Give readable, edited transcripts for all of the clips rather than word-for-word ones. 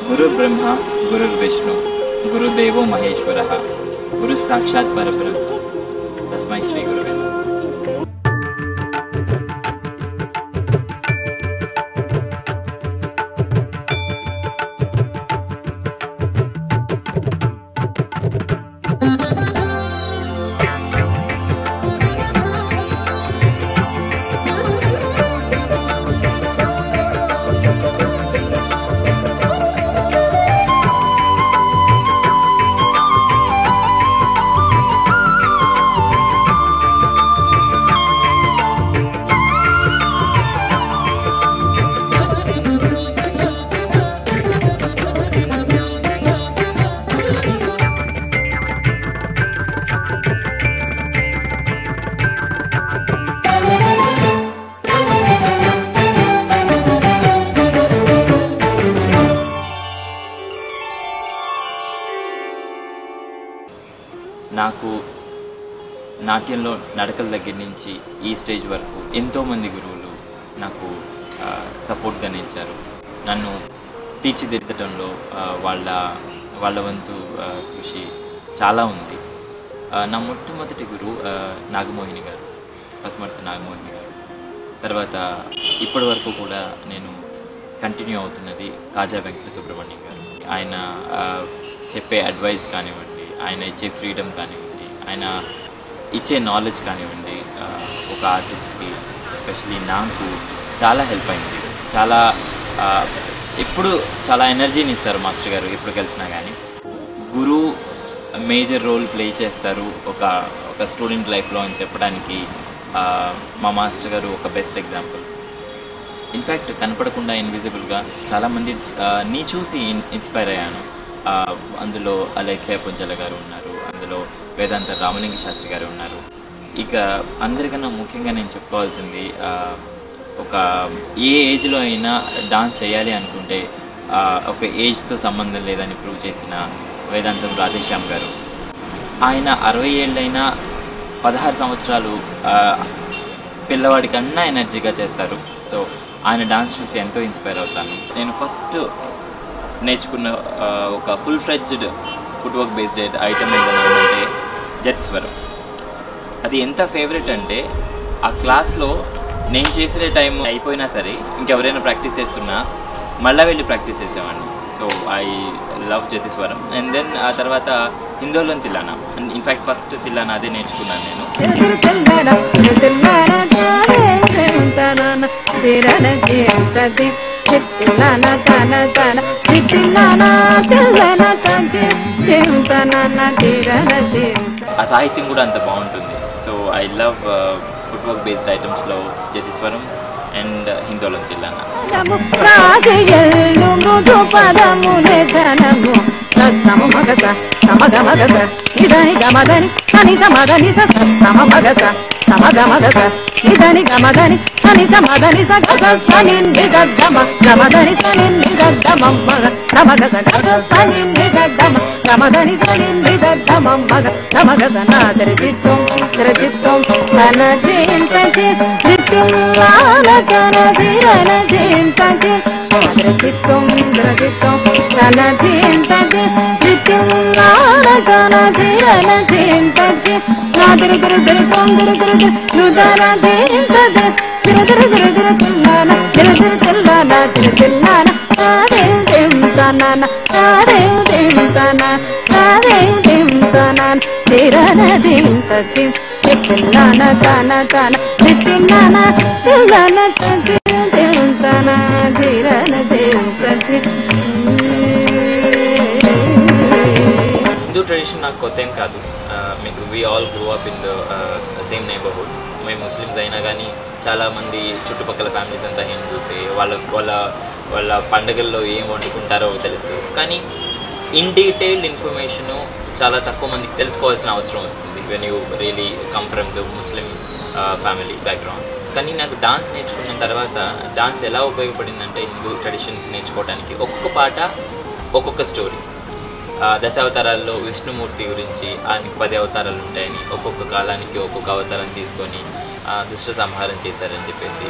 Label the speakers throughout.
Speaker 1: గురు బ్రహ్మ గురు విష్ణు గురుదేవో మహేశ్వర గురు సాక్షాత్ పరబ్రహ్మ తస్మై శ్రీ గురువే నమః. నాకు నాట్యంలో నడకల దగ్గర నుంచి ఈ స్టేజ్ వరకు ఎంతోమంది గురువులు నాకు సపోర్ట్గా నిలిచారు. నన్ను తీర్చిదిద్దడంలో వాళ్ళ వంతు కృషి చాలా ఉంది. నా మొట్టమొదటి గురువు నాగమోహిని గారు, పసుమర్తి నాగమోహిని గారు. తర్వాత ఇప్పటి వరకు కూడా నేను కంటిన్యూ అవుతున్నది కాజా వెంకట సుబ్రహ్మణ్యం గారు. ఆయన చెప్పే అడ్వైస్ కానివ్వండి, ఆయన ఇచ్చే ఫ్రీడమ్ కానివ్వండి, ఆయన ఇచ్చే నాలెడ్జ్ కానివ్వండి, ఒక ఆర్టిస్ట్కి ఎస్పెషలీ నాకు చాలా హెల్ప్ అయింది. ఎప్పుడు చాలా ఎనర్జీని ఇస్తారు మాస్టర్ గారు ఎప్పుడు కలిసినా కానీ. గురువు మేజర్ రోల్ ప్లే చేస్తారు ఒక స్టూడెంట్ లైఫ్లో అని చెప్పడానికి మా మాస్టర్ గారు ఒక బెస్ట్ ఎగ్జాంపుల్. ఇన్ఫ్యాక్ట్ కనపడకుండా ఇన్విజిబుల్గా చాలామంది నీ చూసి ఇన్స్పైర్ అయ్యాను. అందులో అలేఖ్య పుంజల గారు ఉన్నారు, అందులో వేదాంత రామలింగ శాస్త్రి గారు ఉన్నారు. ఇక అందరికన్నా ముఖ్యంగా నేను చెప్పుకోవాల్సింది, ఒక ఏ ఏజ్లో అయినా డాన్స్ చేయాలి అనుకుంటే ఒక ఏజ్తో సంబంధం లేదని ప్రూవ్ చేసిన వేదాంతం రాధేశ్యామ్ గారు. ఆయన 60 ఏళ్ళైనా 16 సంవత్సరాలు పిల్లవాడి కన్నా ఎనర్జీగా చేస్తారు. సో ఆయన డాన్స్ చూసి ఎంతో ఇన్స్పైర్ అవుతాను. నేను ఫస్ట్ నేర్చుకున్న ఒక full fledged footwork based item ఏదైనా జత్స్వరం. అది ఎంత ఫేవరెట్ అంటే ఆ క్లాస్లో నేను చేసే టైం అయిపోయినా సరే ఇంకెవరైనా ప్రాక్టీస్ చేస్తున్నా మళ్ళీ వెళ్ళి ప్రాక్టీస్ చేసేవాడిని. So I love Jatiswaram. And then ఆ తర్వాత హిందోళన్ తిల్లానా. ఇన్ఫ్యాక్ట్ ఫస్ట్ తిల్లానా అదే నేర్చుకున్నాను నేను. ఆ సాహిత్యం కూడా అంత బాగుంటుంది. So I love footwork based ఐటమ్స్లో జతిస్వరం అండ్ హిందోళం తిల్లానా. హిందూ ట్రెడిషన్ నాకు కొత్త ఏం కాదు. We all grow up in the same neighbourhood. మేము ముస్లిమ్స్ అయినా కానీ చాలామంది చుట్టుపక్కల ఫ్యామిలీస్ అంతా హిందూసే. వాళ్ళ పండుగల్లో ఏం వండుకుంటారో తెలుసు, కానీ ఇన్ డీటెయిల్డ్ ఇన్ఫర్మేషను చాలా తక్కువ మందికి తెలుసుకోవాల్సిన అవసరం వస్తుంది when you really come from the Muslim family background. కానీ నాకు డాన్స్ నేర్చుకున్న తర్వాత డాన్స్ ఎలా ఉపయోగపడిందంటే హిందూ ట్రెడిషన్స్ నేర్చుకోవడానికి ఒక్కొక్క పాట ఒక్కొక్క స్టోరీ. దశావతారాల్లో విష్ణుమూర్తి గురించి ఆయనకి 10 అవతారాలు ఉంటాయని, ఒక్కొక్క కాలానికి ఒక్కొక్క అవతారం తీసుకొని దుష్ట సంహారం చేశారని చెప్పేసి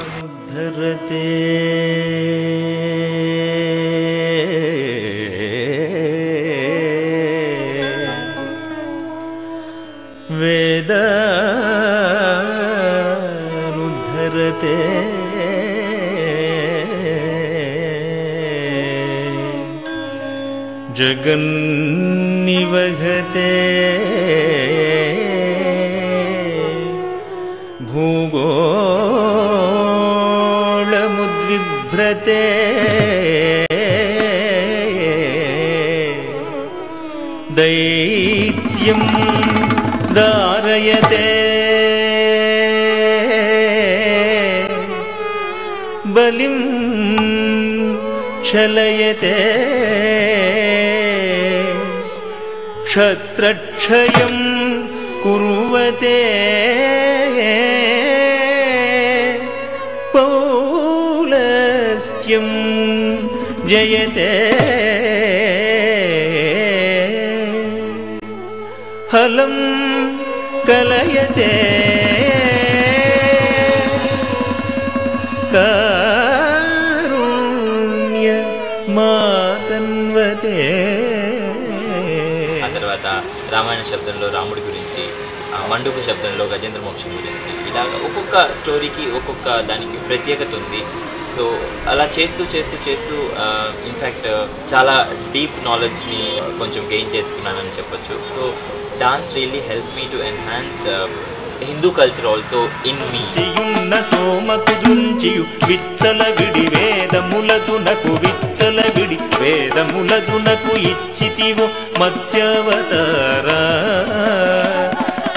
Speaker 2: जगन्निवहते भूगोळमुद्विभ्रते दैत्यं धारयते बलिं छलयते क्षत्रक्षयं कुर्वते पौलस्त्यं जयते हलं कलयते कारुण्य मातन्वते।
Speaker 1: ఆ తర్వాత రామాయణ శబ్దంలో రాముడి గురించి, మండుకు శబ్దంలో గజేంద్ర మోక్షం గురించి, ఇలాగ ఒక్కొక్క స్టోరీకి ఒక్కొక్క దానికి ప్రత్యేకత ఉంది. సో అలా చేస్తూ చేస్తూ చేస్తూ ఇన్ఫ్యాక్ట్ చాలా డీప్ నాలెడ్జ్ని కొంచెం గెయిన్ చేసుకున్నానని చెప్పొచ్చు. So dance really help me to enhance Hindu culture also in me.
Speaker 2: సోమకుదుంచియు విచ్చలవిడి వేదములజునకు విచ్చలవిడి వేదములజునకు ఇచ్చితివో మత్స్యవతారా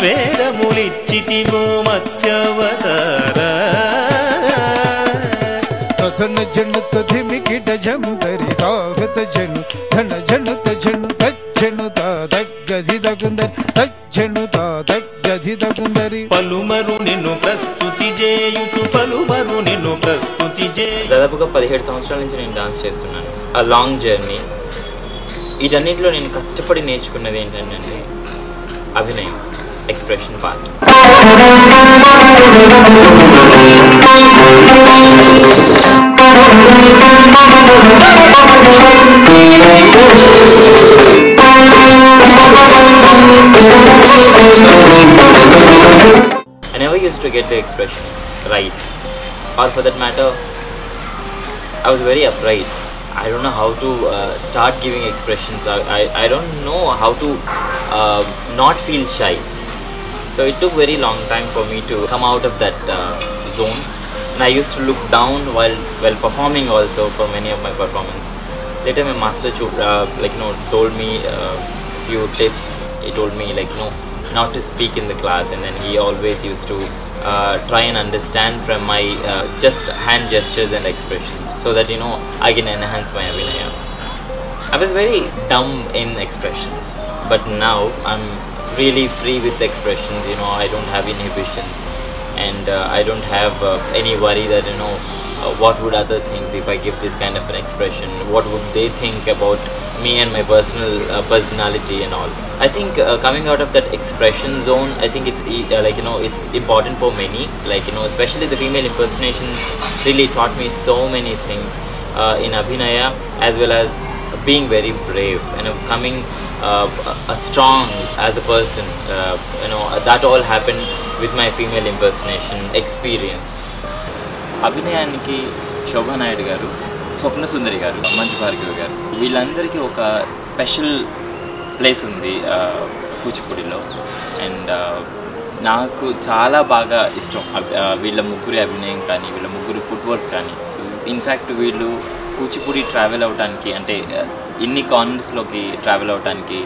Speaker 2: వేదములిచ్చితివో మత్స్యవతారా
Speaker 3: తన జను తధిమికిట జంతరి తాగత జను ధన జను తజను తజ్జను తగ్గజి దగుందరి తజ్జను తగ్గజి దగుందరి
Speaker 2: పలుమరు నిన్ను ప్రస్తుతి చేయుచు పలుమరు నిన్ను ప్రస్తుతి చేయ.
Speaker 1: దాదాపుగా 17 సంవత్సరాల నుంచి నేను డాన్స్ చేస్తున్నాను. ఆ లాంగ్ జర్నీ. వీటన్నిటిలో నేను కష్టపడి నేర్చుకున్నది ఏంటంటే అభినయం, expression part. I never used to get the expression right, or for that matter, I was very afraid. I don't know how to start giving expressions. I don't know how to not feel shy. So it took very long time for me to come out of that zone. And I used to look down while performing also for many of my performances. Later my master told me few tips. He told me not to speak in the class, and then he always used to try and understand from my just hand gestures and expressions, so that I can enhance my abhinaya. I was very dumb in expressions, but now I'm really free with expressions. I don't have inhibitions, and I don't have any worry that what would other things if I give this kind of an expression, what would they think about me and my personality and all. I think coming out of that expression zone, I think it's it's important for many, especially the female impersonation really taught me so many things in abhinaya, as well as being very brave and coming strong as a person. That all happened with my female impersonation experience. అభినయానికి శోభా నాయుడు గారు, స్వప్న సుందరి గారు, మంచు భార్గవి గారు, వీళ్ళందరికీ ఒక special place ఉంది కూచిపూడిలో. And నాకు చాలా బాగా ఇష్టం వీళ్ళ ముగ్గురి అభినయం కానీ, వీళ్ళ ముగ్గురు ఫుట్వర్క్ కానీ. ఇన్ఫ్యాక్ట్ వీళ్ళు కూచిపూడి ట్రావెల్ అవడానికి, అంటే ఇన్ని కార్నర్స్లోకి ట్రావెల్ అవడానికి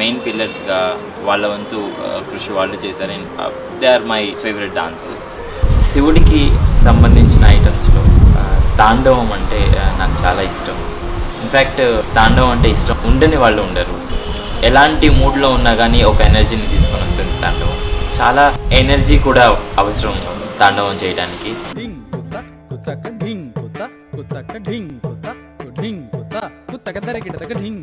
Speaker 1: మెయిన్ పిల్లర్స్గా వాళ్ళ వంతు కృషి వాళ్ళు చేశారు. They are my favourite dancers. శివుడికి సంబంధించిన ఐటమ్స్లో తాండవం అంటే నాకు చాలా ఇష్టం. ఇన్ఫ్యాక్ట్ తాండవం అంటే ఇష్టం ఉండని వాళ్ళు ఉండరు. ఎలాంటి మూడ్లో ఉన్నా కానీ ఒక ఎనర్జీని తీసుకొని వస్తుంది తాండవం. చాలా ఎనర్జీ కూడా అవసరం తాండవం చేయడానికి.
Speaker 4: తరికిడతగజం తరికిడతగ డింగ్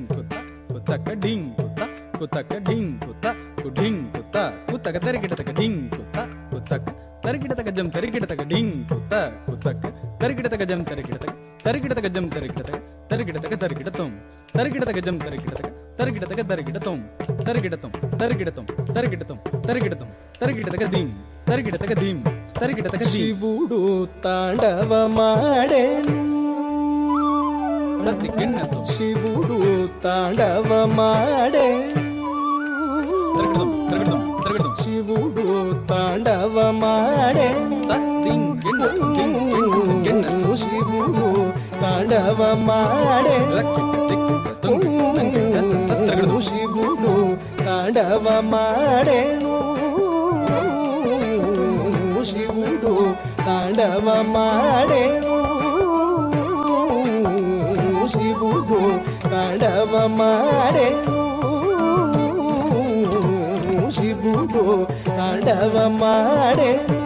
Speaker 4: కుత్త కుత్తక తరికిడతగజం తరికిడతగ తరికిడతగజం తరికిడతగ తరికిడతగ తరికిడతం తరికిడతగజం తరికిడతగ తరికిడతగ తరికిడతం తరికిడతం తరికిడతం తరికిడతం తరికిడతం తరికిడతగ డింగ్ తరికిడతగ డింగ్ తరికిడతగ శివుడు తాండవమాడెను తద్దిక్కిణ్ణతో
Speaker 5: శివుడు తాండవమాడే శివుడు తాండవమాడే శివుడు తాండవమాడే శివుడు తాండవమాడేను శివుడు తాండవమాడేను శివుడు తాండవమాడేను శివుడు తాండవమాడేను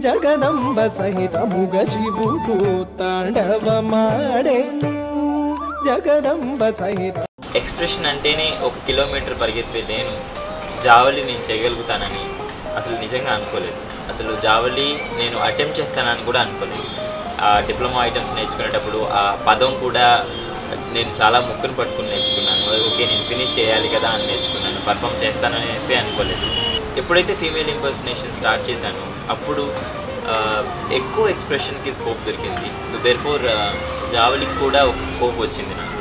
Speaker 5: జగదంబ సహితముగ శివుడు తాండవమాడేను జగదంబ సహిత.
Speaker 1: ఎక్స్ప్రెషన్ అంటేనే 1 కిలోమీటర్ పరిగెత్తే నేను జావలి నేను చేయగలుగుతానని అసలు నిజంగా అనుకోలేదు. అసలు జావలి నేను అటెంప్ట్ చేస్తానని కూడా అనుకోలేదు. ఆ డిప్లొమా ఐటమ్స్ నేర్చుకునేటప్పుడు ఆ పదం కూడా నేను చాలా ముక్కును పట్టుకుని నేర్చుకున్నాను. ఓకే నేను ఫినిష్ చేయాలి కదా అని నేర్చుకున్నాను. పర్ఫామ్ చేస్తానని చెప్పి అనుకోలేదు. ఎప్పుడైతే ఫీమేల్ ఇంపర్సనేషన్ స్టార్ట్ చేశానో అప్పుడు ఎక్కువ ఎక్స్ప్రెషన్కి స్కోప్ దొరికింది. సో దేర్ఫోర్ జావలికి కూడా ఒక స్కోప్ వచ్చింది నాకు.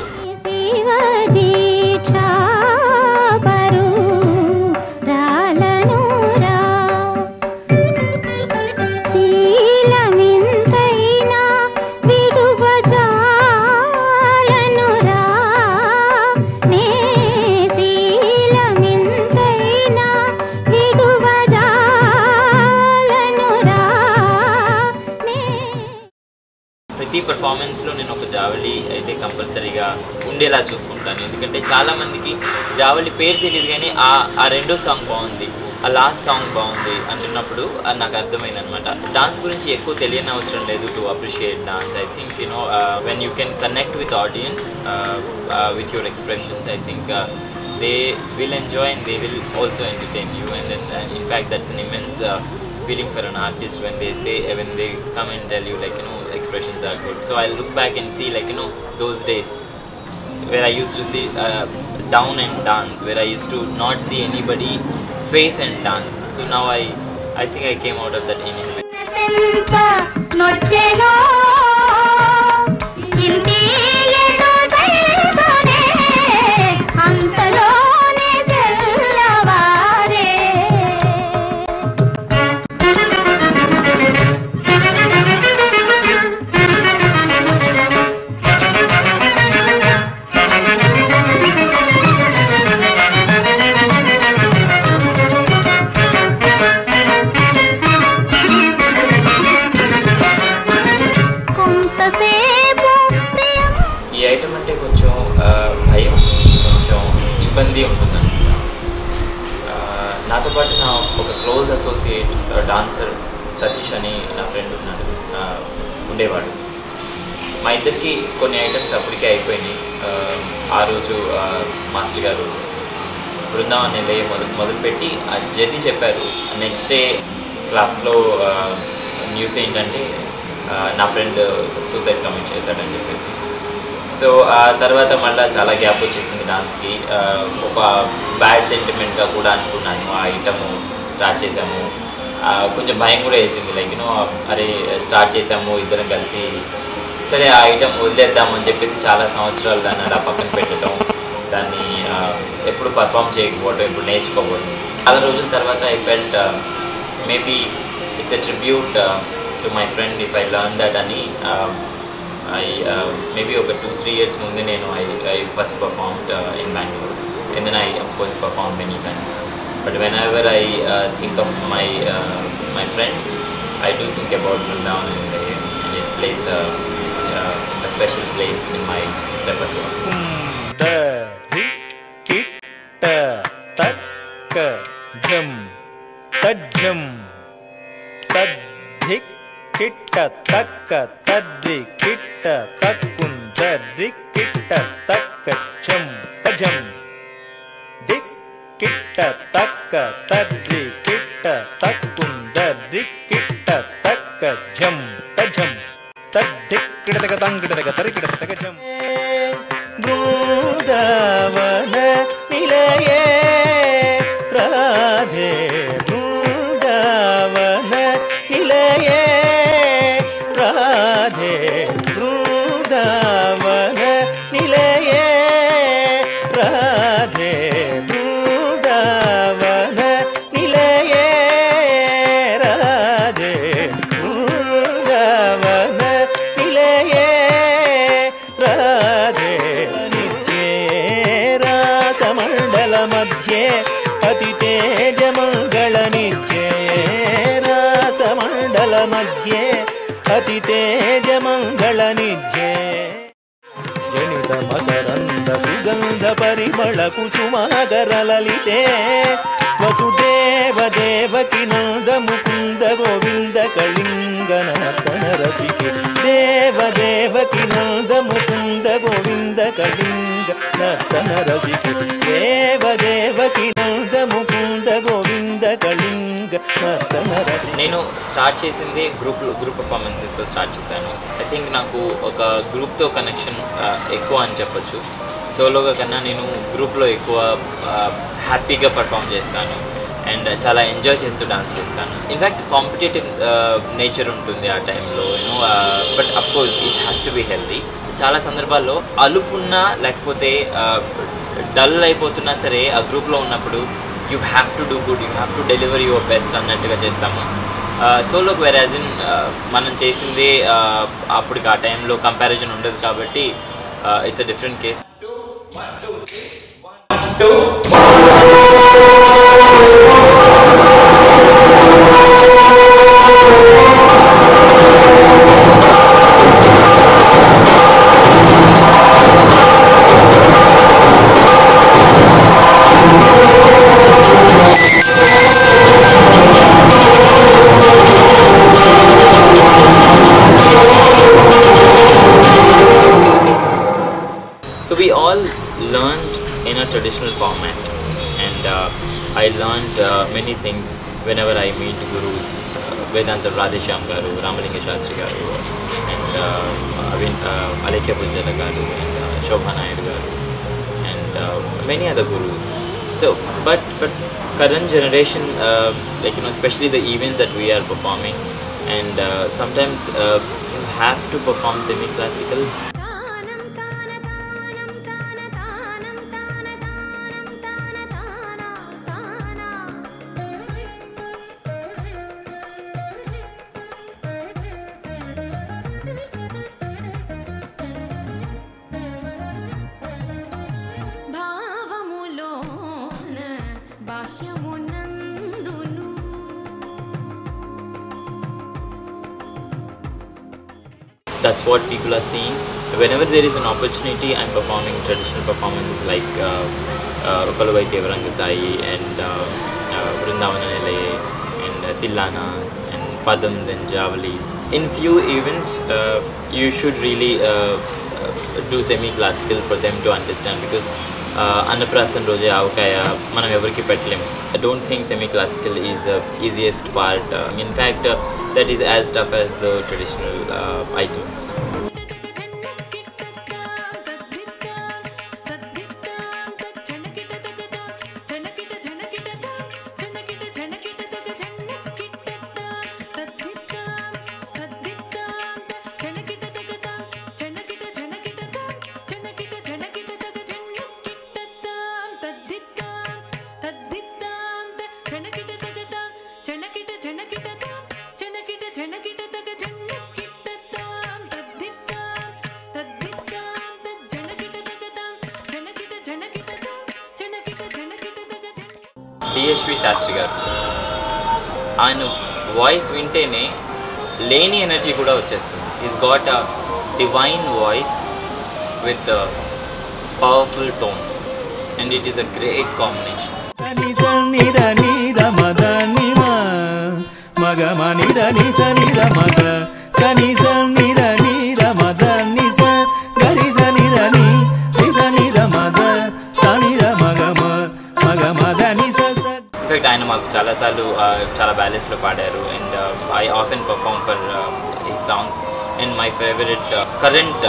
Speaker 1: ప్రతి పర్ఫార్మెన్స్లో నేను ఒక జావలి అయితే కంపల్సరీగా ఉండేలా చూసుకుంటాను. ఎందుకంటే చాలామందికి జావలి పేరు తెలియదు కానీ ఆ రెండో సాంగ్ బాగుంది, ఆ లాస్ట్ సాంగ్ బాగుంది అంటున్నప్పుడు నాకు అర్థమైంది అనమాట. డాన్స్ గురించి ఎక్కువ తెలియని అవసరం లేదు to appreciate dance. I think when you can connect with audience with your expressions, I think they will enjoy and they will also entertain you. And then in fact that's an immense feeling for an artist when they say, when they come and tell you like expressions are good. So I look back and see like those days where I used to see down and dance, where I used to not see anybody face and dance. So now I think I came out of that in ఇబ్బంది ఉంటుందన్నమాట. నాతో పాటు నా ఒక close associate dancer Satish అని నా friend ఉండేవాడు. మా ఇద్దరికి కొన్ని ఐటమ్స్ అప్పటికే అయిపోయినాయి. ఆ రోజు మాస్టర్ గారు బృందావన్ వెళ్ళి మొదలుపెట్టి జర్నీ చెప్పారు. నెక్స్ట్ డే క్లాస్లో న్యూస్ ఏంటంటే నా ఫ్రెండ్ సూసైడ్ కమిట్ చేశాడని చెప్పేసి. సో ఆ తర్వాత మళ్ళీ చాలా గ్యాప్ వచ్చేసింది డాన్స్కి. ఒక బ్యాడ్ సెంటిమెంట్గా కూడా అనుకున్నాను. ఆ ఐటము స్టార్ట్ చేసాము, కొంచెం భయం కూడా వేసింది. లైక్ అరే స్టార్ట్ చేసాము ఇద్దరం కలిసి, సరే ఆ ఐటమ్ వదిలేద్దామని చెప్పేసి చాలా సంవత్సరాలు దాన్ని అలా పక్కన పెట్టడం, దాన్ని ఎప్పుడు పర్ఫామ్ చేయకపోవడం, ఎప్పుడు నేర్చుకోవడం. చాలా రోజుల తర్వాత I felt maybe it's a tribute to my friend if I learn that అని. maybe over 2-3 years munde nenu I first performed in Bangalore, and then I of course performed many times. But whenever I think of my friend, I do think about Vrindavan, and it plays a special place in my repertoire.
Speaker 2: Jam tajam tadhik kitta takka tadri kitta takkundadri kitta takka jam tajam dik kitta takka tadri kitta takkundadri kitta takka jam tajam taddik kitta tangkitta tarkitta jam. Vrindavana nilaye radhe vrindavana nilaye radhe vrindavana मध्ये अति तेजमङ्गलनिध्ये रासमण्डल मध्ये अति तेजमङ्गलनिध्ये जनित मकरन्द सुगन्ध परिमळ कुसुमागर ललिते वसुदेव देवकी नंद मुकुंद गोविंद कलिंग नर्तन रसिके देव देवकी नंद मुकुंद गोविंद कलिंग नर्तन रसिके देव देवकी नंद मुकुंद गोविंद कलिंग नर्तन रसिके
Speaker 1: నేను start చేసింది group పర్ఫార్మెన్సెస్తో start చేశాను. I think నాకు ఒక గ్రూప్తో కనెక్షన్ ఎక్కువ అని చెప్పొచ్చు. సోలోగా కన్నా నేను గ్రూప్లో ఎక్కువ హ్యాపీగా పర్ఫామ్ చేస్తాను అండ్ చాలా ఎంజాయ్ చేస్తూ డాన్స్ చేస్తాను. ఇన్ఫ్యాక్ట్ కాంపిటేటివ్ నేచర్ ఉంటుంది ఆ టైంలో you know, but of course it has to be healthy. చాలా సందర్భాల్లో అలుపున్నా లేకపోతే డల్ అయిపోతున్నా సరే ఆ గ్రూప్లో ఉన్నప్పుడు you have to do good, you have to deliver your best అన్నట్టుగా చేస్తాము. సోలోకి వెరాజ్ ఇన్ మనం చేసింది అప్పటికి ఆ టైంలో కంపారిజన్ ఉండదు కాబట్టి it's a different case. So we all learned in a traditional format, and I learned many things whenever I meet gurus. Vedanta Radheshyam Garu, Ramalinga Shastri Garu, and Alekhya Bujjala Garu, and Shobha Nayar Garu, and many other gurus. So, but current generation, like you know, especially the events that we are performing, and sometimes you have to perform semi-classical. That's what people are seeing. Whenever there is an opportunity, I'm performing traditional performances like Ukaluvai Tevarangasai and Vrindavana Nilaye and Tillanas and Padams and Javalis. In few events, you should really do semi-classical for them to understand, because Annaprasan Roje Avakaya manam evariki pettalem. I don't think semi-classical is the easiest part. In fact, that is as tough as the traditional items. DSV Shastri గారు, ఆయన voice వింటేనే లేని energy కూడా వచ్చేస్తుంది. Is got a divine voice with powerful tone, and it is a great combination. In fact ఆయన మాకు చాలాసార్లు చాలా బ్యాలెన్స్లో పాడారు, and I often perform for ఈ songs. And my favourite current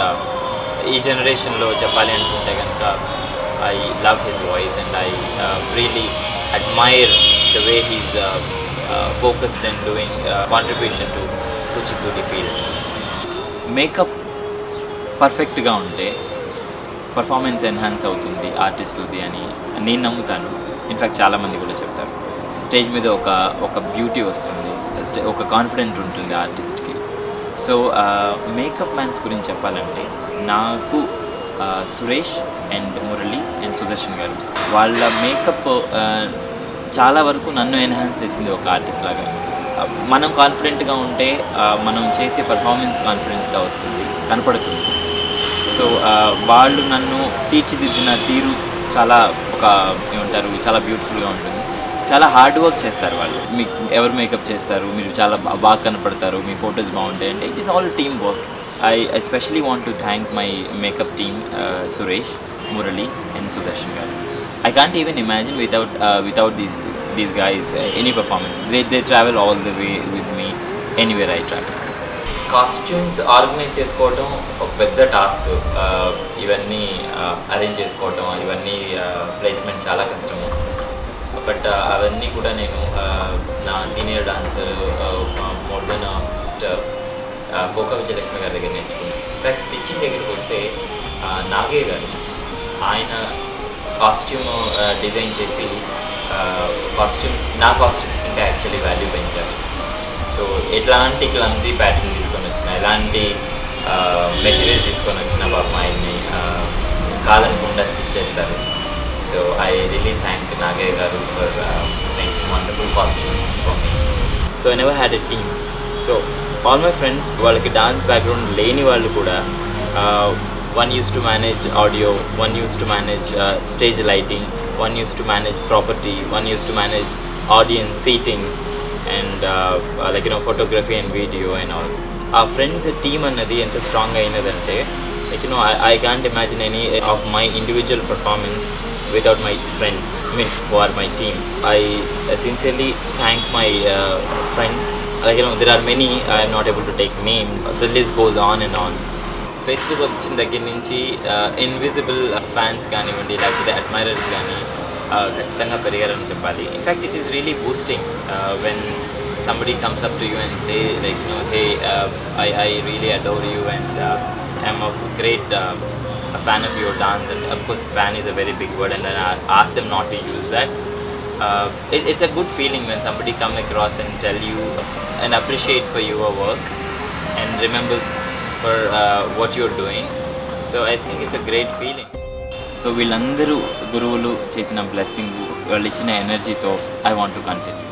Speaker 1: ఈ జనరేషన్లో చెప్పాలి అనుకుంటే కనుక I love his voice, and I really admire the way he's focused and doing contribution to Kuchipudi field. Makeup పర్ఫెక్ట్గా ఉంటే పర్ఫార్మెన్స్ ఎన్హాన్స్ అవుతుంది ఆర్టిస్టులది అని నేను నమ్ముతాను. ఇన్ఫ్యాక్ట్ చాలామంది కూడా చెప్తారు. స్టేజ్ మీద ఒక బ్యూటీ వస్తుంది, ఒక కాన్ఫిడెంట్ ఉంటుంది ఆర్టిస్ట్కి. సో మేకప్ మ్యాన్స్ గురించి చెప్పాలంటే నాకు సురేష్ అండ్ మురళి అండ్ సుదర్శన్ గారు. వాళ్ళ మేకప్ చాలా వరకు నన్ను ఎన్హాన్స్ చేసింది ఒక ఆర్టిస్ట్ లాగా. మనం కాన్ఫిడెంట్గా ఉంటే మనం చేసే పర్ఫార్మెన్స్ కాన్ఫిడెన్స్గా వస్తుంది, కనపడుతుంది. సో వాళ్ళు నన్ను తీర్చిదిద్దిన తీరు చాలా ఏమంటారు, చాలా బ్యూటిఫుల్గా ఉంటుంది. చాలా హార్డ్ వర్క్ చేస్తారు వాళ్ళు. మీకు ఎవరు మేకప్ చేస్తారు, మీరు చాలా బాగా కనపడతారు, మీ ఫొటోస్ బాగుంటాయి అంటే it is all team work. I especially want to thank my makeup team, Suresh, Murali and Sudarshan garu. I can't even imagine without these guys any performance. They travel all the way with me anywhere I travel. Costumes organise చేసుకోవడం ఒక పెద్ద task. ఇవన్నీ arrange చేసుకోవడం, ఇవన్నీ placement చాలా కష్టము. But అవన్నీ కూడా నేను నా senior dancer, more than sister Koka Vijayalakshmi గారి దగ్గర నేర్చుకున్నాను. ఇన్ఫాక్ట్ స్టిచ్చింగ్ దగ్గరికి వస్తే నాగే గారు, ఆయన కాస్ట్యూమ్ డిజైన్ చేసి నా కాస్ట్యూమ్స్ కంటే యాక్చువల్లీ వాల్యూ పెంచారు. సో ఎట్లాంటి క్లమ్జీ ప్యాటర్న్ తీసుకొని వచ్చిన, ఎలాంటి మెటీరియల్ తీసుకొని వచ్చిన పాపం ఆయన్ని కాదనకుండా స్టిచ్ చేస్తారు. So I really thank Nagaiah గారు for making wonderful costumes for me. So I never had a team. So all my friends, వాళ్ళకి డాన్స్ బ్యాక్గ్రౌండ్ లేని వాళ్ళు కూడా one used to manage audio, one used to manage stage lighting, one used to manage property, one used to manage audience seating and photography and video and all. Our friends team annadi enta strong ainadante, I can't imagine any of my individual performance without my friends, who are my team. I sincerely thank my friends. There are many, I am not able to take names. The list goes on and on. Facebook వచ్చిన దగ్గర నుంచి invisible fans కానివ్వండి, లేకపోతే admirers కానీ ఖచ్చితంగా పెరిగారని చెప్పాలి. In fact it is really boosting when somebody comes up to you and say hey, I really adore you and I'm a great a fan of your dance. And of course fan is a very big word, and then I ask them not to use that. It's a good feeling when somebody come across and tell you and appreciate for your work and remembers for what you're doing. So I think it's a great feeling. So వీళ్ళందరూ గురువులు చేసిన blessing, వాళ్ళు ఇచ్చిన ఎనర్జీతో I want to continue.